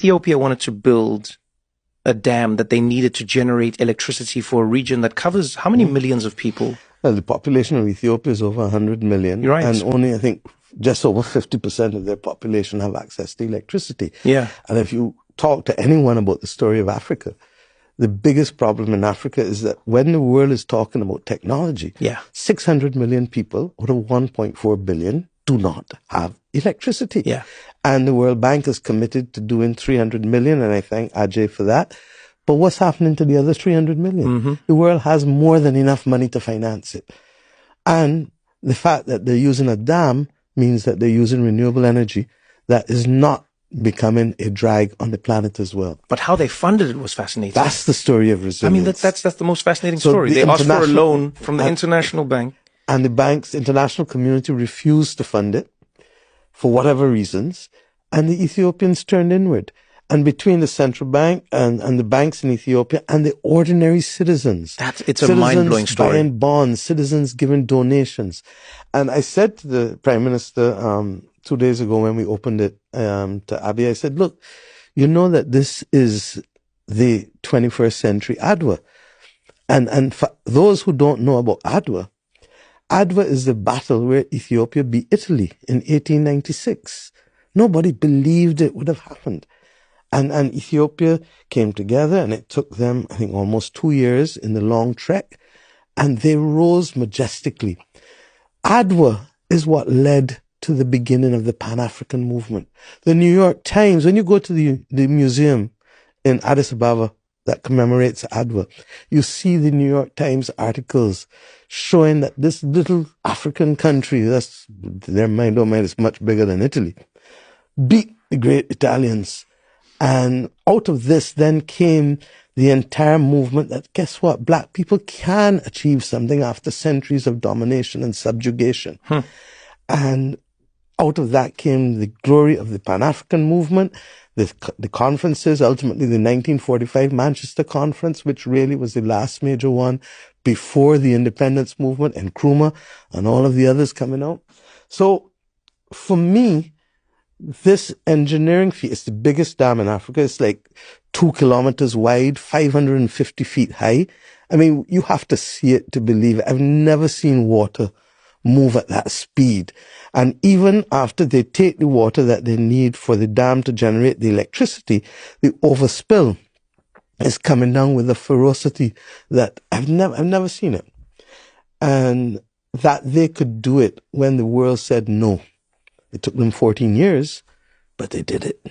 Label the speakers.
Speaker 1: Ethiopia wanted to build a dam that they needed to generate electricity for a region that covers how many millions of people?
Speaker 2: Well, the population of Ethiopia is over 100 million.
Speaker 1: You're right.
Speaker 2: And only, I think, just over 50% of their population have access to electricity.
Speaker 1: Yeah.
Speaker 2: And if you talk to anyone about the story of Africa, the biggest problem in Africa is that when the world is talking about technology, 600 million people out of 1.4 billion do not have electricity.
Speaker 1: Yeah.
Speaker 2: And the World Bank is committed to doing 300 million, and I thank Ajay for that. But what's happening to the other 300 million?
Speaker 1: Mm-hmm.
Speaker 2: The world has more than enough money to finance it. And the fact that they're using a dam means that they're using renewable energy that is not becoming a drag on the planet as well.
Speaker 1: But how they funded it was fascinating.
Speaker 2: That's the story of resilience.
Speaker 1: I mean, that's the most fascinating story. They asked for a loan from the International Bank.
Speaker 2: And the bank's international community refused to fund it for whatever reasons. And the Ethiopians turned inward. And between the central bank and the banks in Ethiopia and the ordinary citizens.
Speaker 1: It's a mind-blowing story.
Speaker 2: Buying bonds, citizens giving donations. And I said to the Prime Minister 2 days ago when we opened it to Abiy, I said, look, you know that this is the 21st century Adwa. And for those who don't know about Adwa is the battle where Ethiopia beat Italy in 1896. Nobody believed it would have happened. And Ethiopia came together, and it took them, I think, almost 2 years in the long trek, and they rose majestically. Adwa is what led to the beginning of the Pan-African movement. The New York Times, when you go to the museum in Addis Ababa that commemorates Adwa, you see the New York Times articles showing that this little African country, that's their mind, oh mind, is much bigger than Italy, beat the great Italians. And out of this then came the entire movement that, guess what, black people can achieve something after centuries of domination and subjugation. And out of that came the glory of the Pan-African movement, the conferences, ultimately the 1945 Manchester Conference, which really was the last major one before the independence movement, and Nkrumah and all of the others coming out. So for me, this engineering feat is the biggest dam in Africa. It's like 2 kilometers wide, 550 feet high. I mean, you have to see it to believe it. I've never seen water move at that speed. And even after they take the water that they need for the dam to generate the electricity, the overspill is coming down with a ferocity that I've never seen it. And that they could do it when the world said no. It took them 14 years, but they did it.